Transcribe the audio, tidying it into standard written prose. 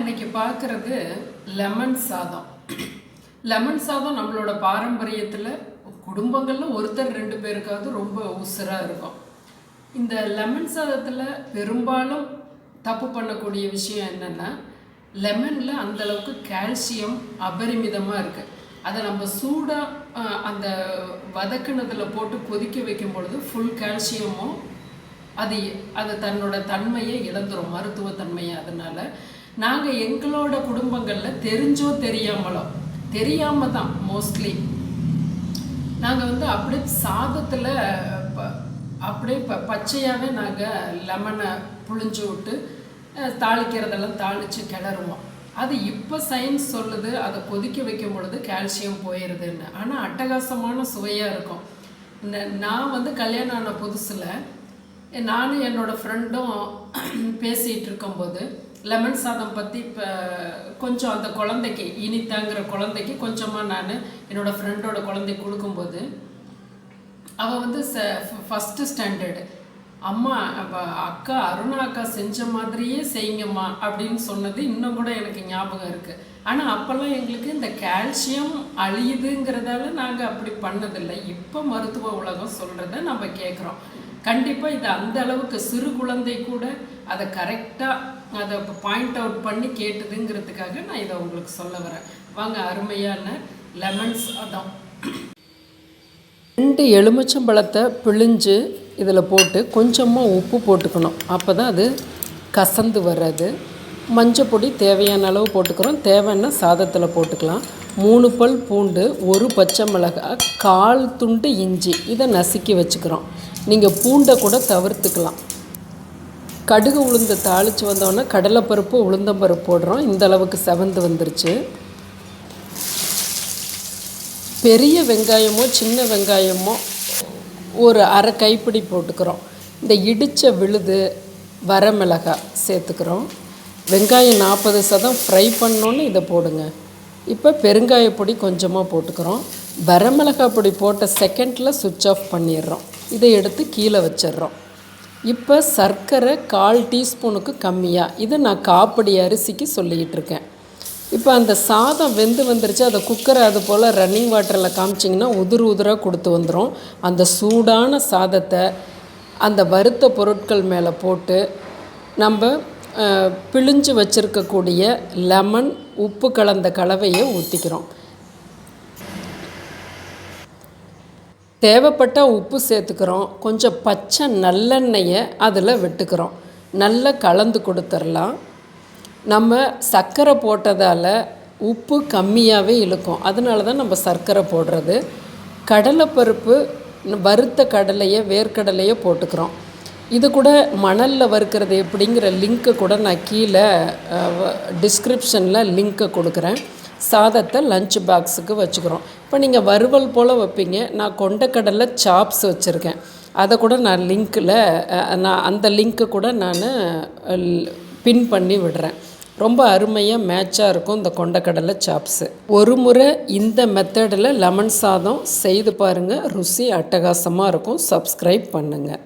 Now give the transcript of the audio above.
இன்னைக்கு பார்க்குறது லெமன் சாதம். லெமன் சாதம் நம்மளோட பாரம்பரியத்தில் குடும்பங்களில் ஒருத்தர் 2 பேருக்காவது ரொம்ப உசுராக இருக்கும். இந்த லெமன் சாதத்தில் பெரும்பாலும் தப்பு பண்ணக்கூடிய விஷயம் என்னென்னா, லெமனில் அந்தளவுக்கு கால்சியம் அபரிமிதமாக இருக்குது. அதை நம்ம சூடாக அந்த வதக்குனதில் போட்டு கொதிக்க வைக்கும் பொழுது ஃபுல் கால்சியமும் அது தன்னோட தன்மையை இழந்துடும், மருத்துவ தன்மையை. அதனால் நாங்கள் எங்களோட குடும்பங்களில் தெரிஞ்சோ தெரியாமல் தான் மோஸ்ட்லி நாங்கள் அப்படியே சாதத்தில் அப்படியே பச்சையாகவே நாங்கள் லெமனை புழிஞ்சு விட்டு தாளிக்கிறதெல்லாம் தாளித்து கிளறுவோம். அது இப்போ சயின்ஸ் சொல்லுது அதை கொதிக்க வைக்கும் பொழுது கால்சியம் போயிடுதுன்னு. ஆனால் அட்டகாசமான சுவையாக இருக்கும். நான் கல்யாணம் ஆன புதுசில் நானும் என்னோடய ஃப்ரெண்டும் பேசிகிட்டு இருக்கும்போது லெமன் சாதம் பற்றி இப்போ கொஞ்சம் அந்த குழந்தைக்கு இனித்தாங்கிற குழந்தைக்கு கொஞ்சமாக நான் என்னோடய ஃப்ரெண்டோட குழந்தைக்கு கொடுக்கும்போது அவள் ஃபஸ்ட்டு ஸ்டாண்டர்டு, அம்மா அக்கா அருணா அக்கா செஞ்ச மாதிரியே செய்யுங்கம்மா அப்படின்னு சொன்னது இன்னும் கூட எனக்கு ஞாபகம் இருக்குது. ஆனால் அப்போல்லாம் எங்களுக்கு இந்த கால்சியம் அழியுதுங்கிறதால நாங்கள் அப்படி பண்ணதில்லை. இப்போ மருத்துவ உலகம் சொல்கிறத நம்ம கேட்குறோம். கண்டிப்பாக இது அந்த அளவுக்கு சிறு குழந்தை கூட அதை கரெக்டாக அதை பாயிண்ட் அவுட் பண்ணி கேட்டுதுங்கிறதுக்காக நான் இதை உங்களுக்கு சொல்ல வரேன். வாங்க, அருமையான லெமன் சாதம். 2 எலுமிச்சம்பழத்தை பிழிஞ்சு இதில் போட்டு கொஞ்சமாக உப்பு போட்டுக்கணும். அப்போ தான் அது கசந்து வர்றது. மஞ்சள் பொடி தேவையான அளவு போட்டுக்கிறோம். தேவைன்னா சாதத்தில் போட்டுக்கலாம். 3 பல் பூண்டு, 1 பச்சை மிளகாய், 1/4 துண்டு இஞ்சி, இதை நசுக்கி வச்சுக்கிறோம். நீங்கள் பூண்டை கூட தவிர்த்துக்கலாம். கடுகு உளுந்து தாளித்து வந்தோடனே கடலைப்பருப்பு உளுந்தம்பருப்பு போடுறோம். இந்த அளவுக்கு செவந்து வந்துருச்சு. பெரிய வெங்காயமோ சின்ன வெங்காயமோ ஒரு அரை கைப்பிடி போட்டுக்கிறோம். இந்த இடித்த விழுது வரமிளகாய் சேர்த்துக்கிறோம். வெங்காயம் 40% ஃப்ரை பண்ணோன்னு இதை போடுங்க. இப்போ பெருங்காயப்பொடி கொஞ்சமாக போட்டுக்கிறோம். வரமிளகாய் பொடி போட்ட செகண்டில் சுவிட்ச் ஆஃப் பண்ணிடுறோம். இதை எடுத்து கீழே வச்சிடுறோம். இப்போ சர்க்கரை 1/4 டீஸ்பூனுக்கு கம்மியாக, இதை நான் காப்படி அரிசிக்கு சொல்லிக்கிட்டு இருக்கேன். இப்போ அந்த சாதம் வெந்து வந்துருச்சு. அதை குக்கரை அது போல் ரன்னிங் வாட்டரில் காமிச்சிங்கன்னா உதிராக கொடுத்து வந்துடும். அந்த சூடான சாதத்தை அந்த வறுத்த பொருட்கள் மேலே போட்டு நம்ம பிழிஞ்சு வச்சுருக்கக்கூடிய லெமன் உப்பு கலந்த கலவையை ஊற்றிக்கிறோம். தேவைப்பட்டால் உப்பு சேர்த்துக்கிறோம். கொஞ்சம் பச்சை நல்லெண்ணெயை அதில் விட்டுக்கிறோம். நல்லா கலந்து கொடுத்துடலாம். நம்ம சர்க்கரை போட்டதால் உப்பு கம்மியாகவே இழுக்கும். அதனால தான் நம்ம சர்க்கரை போடுறது. கடலைப்பருப்பு, வறுத்த கடலையை, வேர்க்கடலையை போட்டுக்கிறோம். இது கூட மணலில் வறுக்கிறது எப்படிங்கிற லிங்க்கை கூட நான் கீழே டிஸ்கிரிப்ஷனில் லிங்க்கை கொடுக்குறேன். சாதத்தை லஞ்ச் பாக்ஸுக்கு வச்சுக்கிறோம். இப்போ நீங்கள் வறுவல் போல் வைப்பீங்க. நான் கொண்டக்கடலை சாப்ஸ் வச்சுருக்கேன். அதை கூட நான் அந்த லிங்க்கை கூட நான் பின் பண்ணி விடுறேன். ரொம்ப அருமையாக மேட்சாக இருக்கும் இந்த கொண்டக்கடலை சாப்ஸு. ஒரு முறை இந்த மெத்தடில் லெமன் சாதம் செய்து பாருங்கள். ருசி அட்டகாசமாக இருக்கும். சப்ஸ்கிரைப் பண்ணுங்கள்.